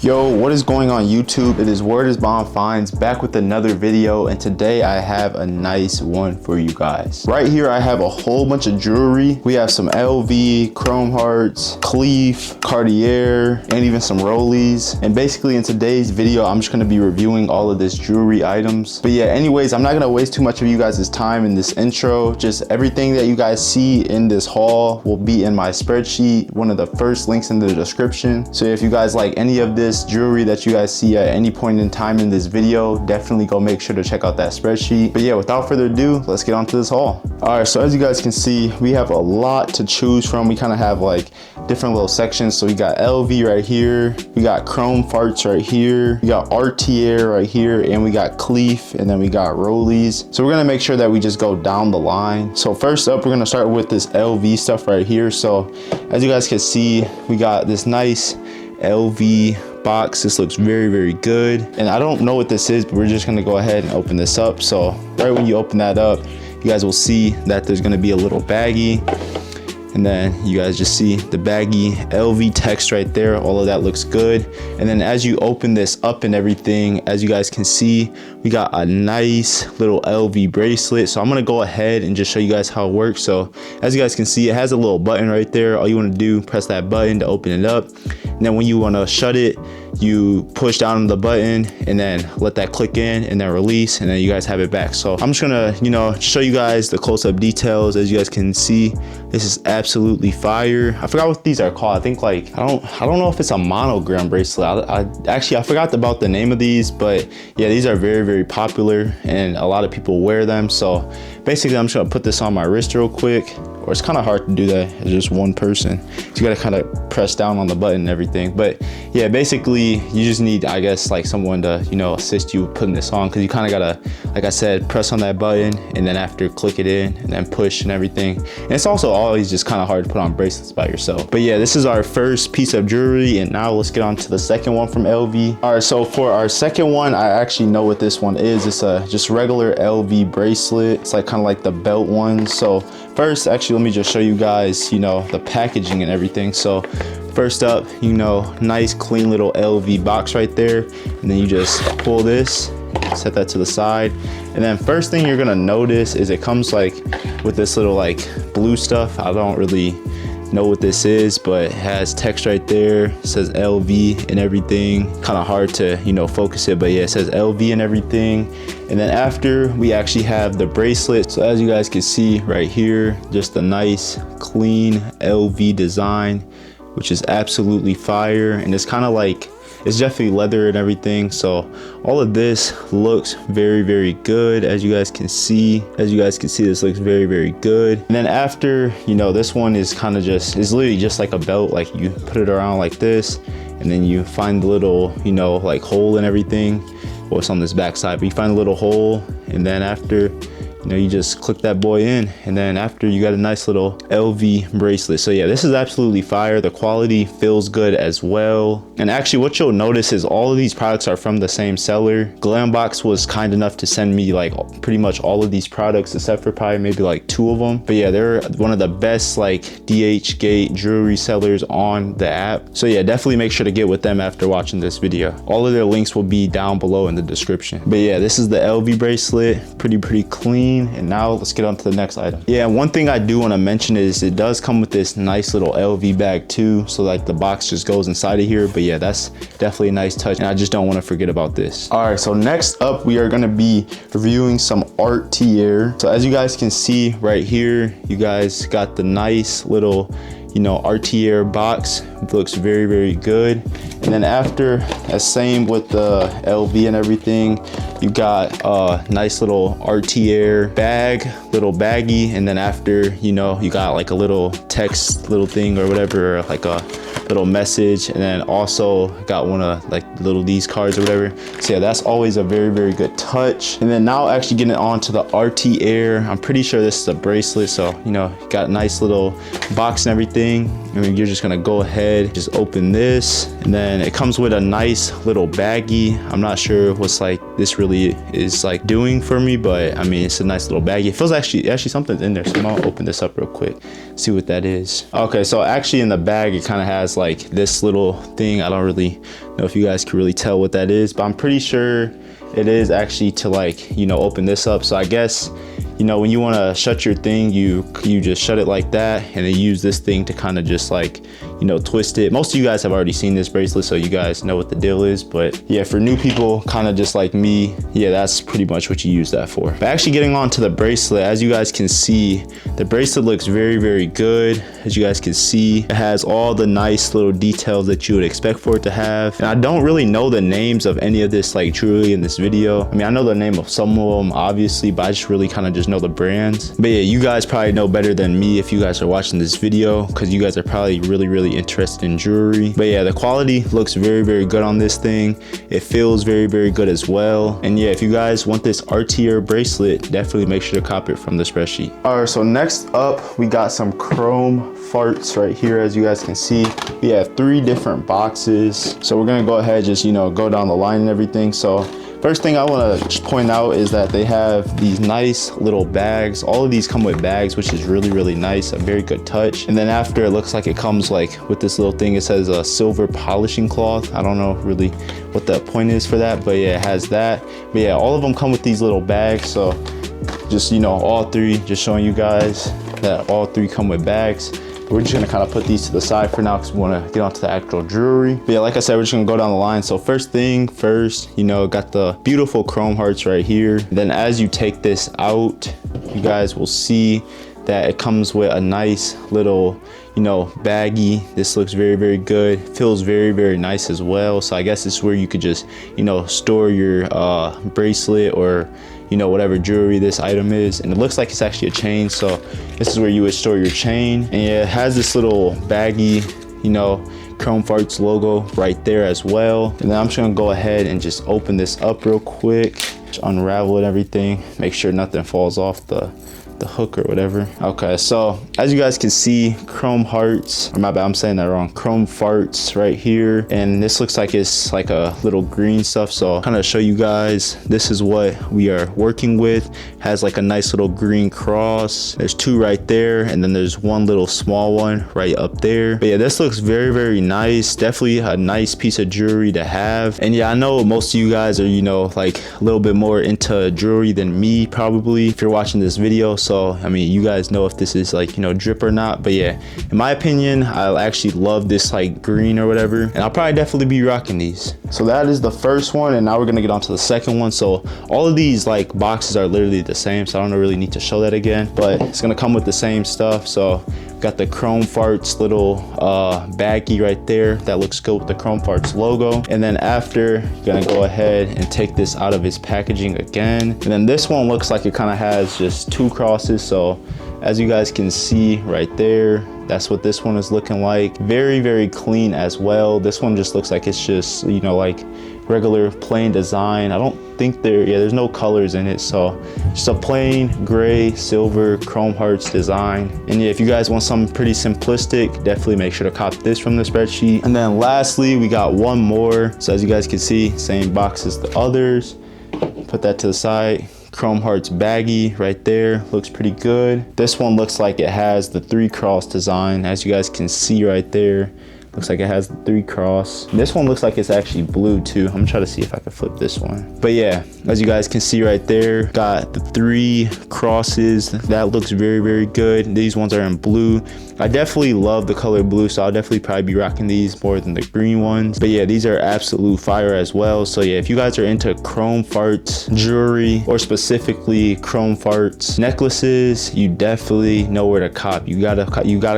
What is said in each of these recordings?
Yo, what is going on YouTube? It is Word is Bomb Finds back with another video, and today I have a nice one for you guys. Right here I have a whole bunch of jewelry. We have some LV, Chrome Hearts, Cleef, Cartier, and even some Rolex. And basically in today's video I'm just going to be reviewing all of this jewelry items. But yeah, anyways, I'm not going to waste too much of you guys' time in this intro. Just everything that you guys see in this haul will be in my spreadsheet, one of the first links in the description. So if you guys like any of this jewelry that you guys see at any point in time in this video, definitely go make sure to check out that spreadsheet. But yeah, without further ado, let's get on to this haul. All right, so as you guys can see, we have a lot to choose from. We kind of have like different little sections. So we got LV right here, we got Chrome Farts right here, we got Cartier right here, and we got Cleef, and then we got Rolex. So we're gonna make sure that we just go down the line. So first up, we're gonna start with this LV stuff right here. So as you guys can see, we got this nice LV box. This looks very good, and I don't know what this is, but we're just gonna go ahead and open this up. So right when you open that up, you guys will see that there's gonna be a little baggie, and then you guys just see the baggy LV text right there. All of that looks good. And then as you open this up and everything, as you guys can see, we got a nice little LV bracelet. So I'm gonna go ahead and just show you guys how it works. So as you guys can see, it has a little button right there. All you wanna do, press that button to open it up. And then when you wanna shut it, you push down on the button and then let that click in and then release, and then you guys have it back. So I'm just gonna, show you guys the close-up details. As you guys can see, this is absolutely fire. I forgot what these are called. I think like, I don't know if it's a monogram bracelet. I forgot about the name of these, but yeah, these are very popular and a lot of people wear them. So basically I'm just gonna put this on my wrist real quick. Or it's kind of hard to do that as just one person. So you gotta kind of press down on the button and everything. But yeah, basically you just need, I guess, like someone to, assist you putting this on, because you kind of gotta, like I said, press on that button and then after click it in and then push and everything. And it's also always just kind of hard to put on bracelets by yourself. But yeah, this is our first piece of jewelry, and now let's get on to the second one from LV. All right, so for our second one, I actually know what this one is. It's a just regular LV bracelet. It's like kind of like the belt one. So first, actually, let me just show you guys, the packaging and everything. So first up, nice clean little LV box right there. And then you just pull this, set that to the side. And then first thing you're gonna notice is it comes like with this little like blue stuff. I don't really know what this is, but it has text right there. It says LV and everything. Kind of hard to focus it, but yeah, it says LV and everything. And then after, we actually have the bracelet. So as you guys can see right here, just a nice clean LV design, which is absolutely fire. And it's kind of like, it's definitely leather and everything. So all of this looks very good. As you guys can see, this looks very good. And then after, this one is kind of just, it's literally just like a belt. Like you put it around like this, and then you find the little, like hole and everything. Well, it's on this back side, but you find a little hole, and then after, you just click that boy in, and then after you got a nice little LV bracelet. So yeah, this is absolutely fire. The quality feels good as well. And actually what you'll notice is all of these products are from the same seller. Glambox was kind enough to send me like pretty much all of these products except for probably maybe like 2 of them. But yeah, they're one of the best like Dhgate jewelry sellers on the app. So yeah, definitely make sure to get with them after watching this video. All of their links will be down below in the description. But yeah, this is the LV bracelet, pretty clean. And now let's get on to the next item. Yeah, one thing I do want to mention is it does come with this nice little LV bag too, so like the box just goes inside of here. But yeah, that's definitely a nice touch, and I just don't want to forget about this. All right, so next up we are going to be reviewing some Cartier. So as you guys can see right here, you guys got the nice little Cartier box. It looks very good. And then after, as same with the LV and everything, you got a nice little Cartier bag, little baggie. And then after, you got like a little text little thing or whatever, like a little message. And then also got one of like these cards or whatever. So yeah, that's always a very good touch. And then now actually getting on to the Cartier, I'm pretty sure this is a bracelet. So got a nice little box and everything. I mean, you're just gonna go ahead, just open this, and then it comes with a nice little baggie. I'm not sure what's like this really is like doing for me, but I mean, it's a nice little baggie. It feels actually something's in there. So I'm gonna open this up real quick, see what that is. Okay, so actually in the bag, it kind of has like this little thing. I don't really know if you guys can really tell what that is, but I'm pretty sure it is actually to like, you know, open this up. So I guess, you know, when you want to shut your thing, you just shut it like that, and then use this thing to kind of just like, you know, twist it. Most of you guys have already seen this bracelet, so you guys know what the deal is. But yeah, for new people kind of just like me, yeah, that's pretty much what you use that for. But actually getting on to the bracelet, as you guys can see, the bracelet looks very, very good. As you guys can see, it has all the nice little details that you would expect for it to have. And I don't really know the names of any of this like jewelry in this video. I mean, I know the name of some of them obviously, but I just really kind of just know the brands. But yeah, you guys probably know better than me if you guys are watching this video, because you guys are probably really interested in jewelry. But yeah, the quality looks very, very good on this thing. It feels very, very good as well. And yeah, if you guys want this Cartier bracelet, definitely make sure to cop it from the spreadsheet. All right, so next up we got some chrome farts right here. As you guys can see, we have 3 different boxes, so we're gonna go ahead, just, you know, go down the line and everything. So first thing I want to point out is that they have these nice little bags. All of these come with bags, which is really nice, a very good touch. And then after, it looks like it comes like with this little thing. It says a silver polishing cloth. I don't know really what the point is for that, but yeah, it has that. But yeah, all of them come with these little bags. So just, you know, all 3, just showing you guys that all 3 come with bags. We're just gonna kind of put these to the side for now because we want to get onto the actual jewelry. But yeah, like I said, we're just gonna go down the line. So first thing first, you know, got the beautiful chrome hearts right here. Then as you take this out, you guys will see that it comes with a nice little, you know, baggie. This looks very good. Feels very nice as well. So I guess this is where you could just, you know, store your bracelet or, you know, whatever jewelry this item is. And it looks like it's actually a chain, so this is where you would store your chain. And yeah, it has this little baggy, you know, Chrome Farts logo right there as well. And then I'm just gonna go ahead and just open this up real quick, just unravel it, everything, make sure nothing falls off the hook or whatever. Okay, so as you guys can see, chrome hearts, or my bad, I'm saying that wrong, chrome farts right here. And this looks like it's like a little green stuff, so kind of show you guys, this is what we are working with. Has like a nice little green cross. There's 2 right there, and then there's 1 little small one right up there. But yeah, this looks very nice. Definitely a nice piece of jewelry to have. And yeah, I know most of you guys are, you know, like a little bit more into jewelry than me probably if you're watching this video. So I mean, you guys know if this is like, you know, drip or not. But yeah, in my opinion, I actually love this like green or whatever, and I'll probably definitely be rocking these. So that is the first one, and now we're gonna get on to the second one. So all of these like boxes are literally the same, so I don't really need to show that again, but it's gonna come with the same stuff. So got the Chrome Farts little baggie right there that looks good with the Chrome Farts logo. And then after, you're gonna go ahead and take this out of its packaging again. And then this one looks like it kind of has just 2 crosses. So as you guys can see right there, that's what this one is looking like. Very clean as well. This one just looks like it's just, you know, like regular plain design. I don't think there's no colors in it, so just a plain gray silver chrome hearts design. And yeah, if you guys want something pretty simplistic, definitely make sure to cop this from the spreadsheet. And then lastly, we got one more. So as you guys can see, same box as the others. Put that to the side. Chrome hearts baggie right there, looks pretty good. This one looks like it has the 3 cross design, as you guys can see right there. Looks like it has the 3 cross. This one looks like it's actually blue too. I'm gonna try to see if I can flip this one. But yeah, as you guys can see right there, got the 3 crosses. That looks very good. These ones are in blue. I definitely love the color blue, so I'll definitely probably be rocking these more than the green ones. But yeah, these are absolute fire as well. So yeah, if you guys are into chrome farts jewelry, or specifically chrome farts necklaces, you definitely know where to cop. You gotta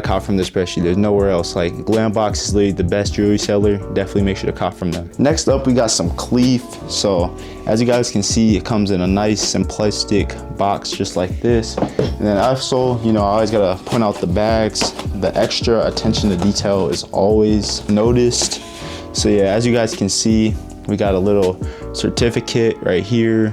cop from the spreadsheet. There's nowhere else. Like Glambox is literally the best jewelry seller. Definitely make sure to cop from them. Next up, we got some Cleef. So as you guys can see, it comes in a nice simplistic box just like this. And then also, you know, I always gotta point out the bags. The extra attention to detail is always noticed. So yeah, as you guys can see, we got a little certificate right here.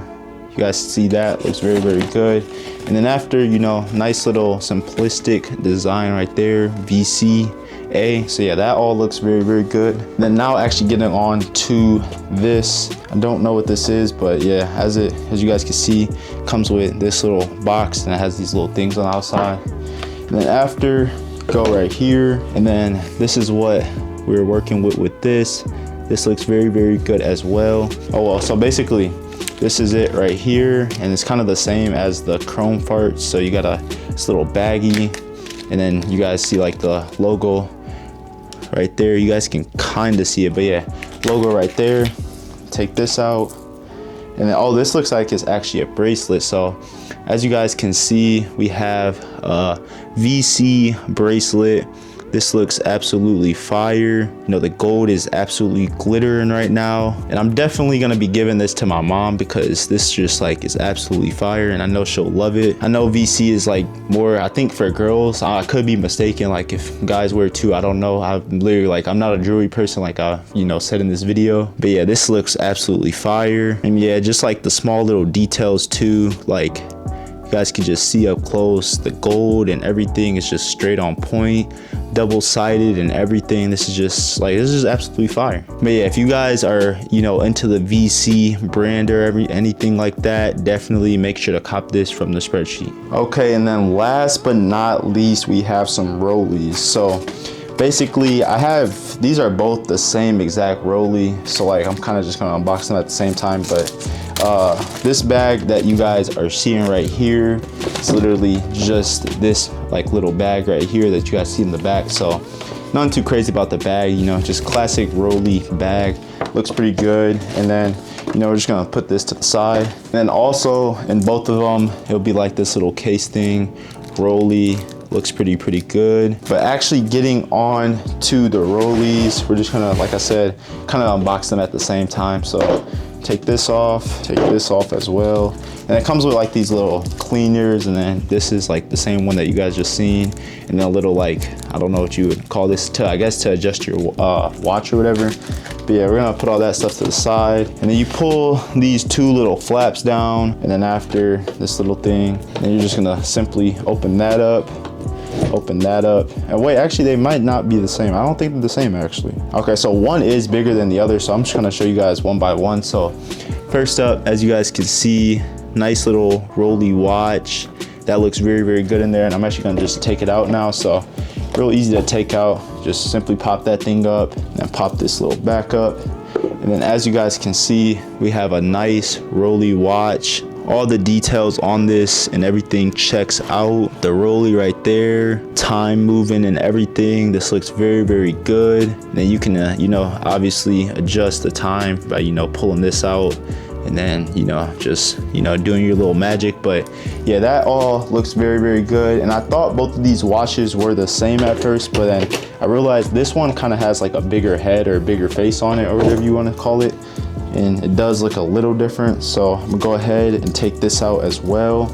You guys see that, looks very good. And then after, you know, nice little simplistic design right there, VCA. So yeah, that all looks very good. And then now actually getting on to this. I don't know what this is, but yeah, as you guys can see, it comes with this little box and it has these little things on the outside. And then after, go right here, and then this is what we're working with this. This looks very, very good as well. Oh well, so basically this is it right here, and it's kind of the same as the chrome farts. So you got this little baggie, and then you guys see like the logo right there. You guys can kind of see it, but yeah, logo right there. Take this out, and then oh, this looks like it's actually a bracelet. So as you guys can see, we have a VC bracelet. This looks absolutely fire. You know, the gold is absolutely glittering right now, and I'm definitely gonna be giving this to my mom because this just like is absolutely fire, and I know she'll love it. I know VC is like more, I think, for girls. I could be mistaken, like if guys wear too, I don't know. I'm literally like, I'm not a jewelry person like I said in this video, but yeah, this looks absolutely fire. And yeah, just like the small little details too, like you guys can just see up close, the gold and everything is just straight on point, double-sided and everything. This is just like, this is absolutely fire. But yeah, if you guys are into the VC brand or anything like that, definitely make sure to cop this from the Spreadsheet. Okay, and then last but not least, we have some rollies. So basically these are both the same exact rollie, so like I'm kind of just gonna unbox them at the same time. But this bag that you guys are seeing right here, it's literally just this like little bag right here that you guys see in the back. So nothing too crazy about the bag, just classic rollie bag. Looks pretty good. And then we're just gonna put this to the side. And then also in both of them, it'll be like this little case thing, rollie. Looks pretty good. But actually getting on to the rollies, we're just gonna, like I said, kind of unbox them at the same time. So take this off as well. And it comes with like these little cleaners, and then this is like the same one that you guys just seen, and then a little, like, I don't know what you would call this, I guess to adjust your watch or whatever. But yeah, we're gonna put all that stuff to the side, and then you pull these two little flaps down, and then after this little thing, then you're just gonna simply open that up. And wait, actually they might not be the same. I don't think they're the same actually. Okay, so one is bigger than the other, so I'm just gonna show you guys one by one. So first up, as you guys can see, nice little rollie watch that looks very good in there, and I'm actually gonna just take it out now. So real easy to take out. Just simply pop that thing up and then pop this little back up, and then as you guys can see, we have a nice rollie watch. All the details on this and everything checks out. The rollie right there, time moving and everything. This looks very good. And then you can obviously adjust the time by pulling this out, and then just doing your little magic. But yeah, that all looks very good. And I thought both of these watches were the same at first, but then I realized this one kind of has like a bigger head or a bigger face on it, or whatever you want to call it, and it does look a little different. So I'm gonna go ahead and take this out as well,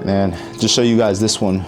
and just show you guys this one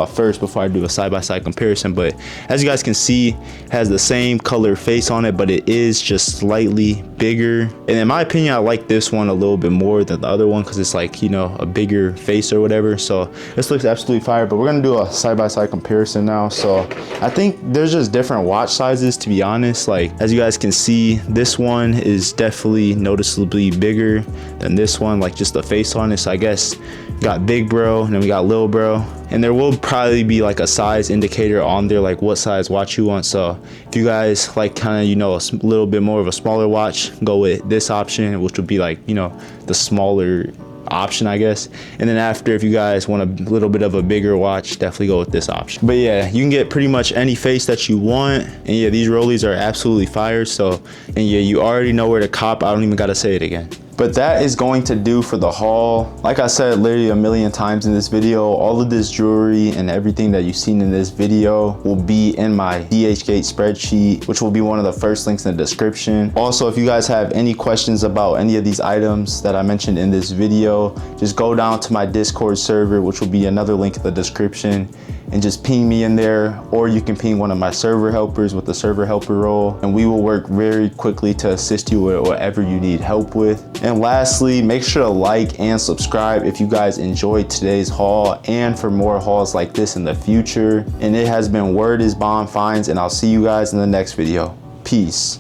first before I do a side-by-side comparison. But as you guys can see, it has the same color face on it, but it is just slightly bigger. And in my opinion, I like this one a little bit more than the other one because it's like a bigger face or whatever. So this looks absolutely fire. But we're gonna do a side-by-side comparison now. So I think there's just different watch sizes, to be honest. Like as you guys can see, this one is definitely noticeably bigger than this one, like just the face on it. So I guess we got big bro and then we got little bro, and there will probably be like a size indicator on there, like what size watch you want. So if you guys like kind of a little bit more of a smaller watch, go with this option, which would be like the smaller option, I guess. And then after, if you guys want a little bit of a bigger watch, definitely go with this option. But yeah, you can get pretty much any face that you want. And yeah, these rollies are absolutely fire. So, and yeah, you already know where to cop. I don't even gotta say it again. But that is going to do for the haul. Like I said literally a million times in this video, all of this jewelry and everything that you've seen in this video will be in my Dhgate spreadsheet, which will be one of the first links in the description. Also, if you guys have any questions about any of these items that I mentioned in this video, just go down to my Discord server, which will be another link in the description, and just ping me in there, or you can ping one of my server helpers with the server helper role, and we will work very quickly to assist you with whatever you need help with. And lastly, make sure to like and subscribe if you guys enjoyed today's haul, and for more hauls like this in the future. And it has been Word is Bond Finds, and I'll see you guys in the next video. Peace.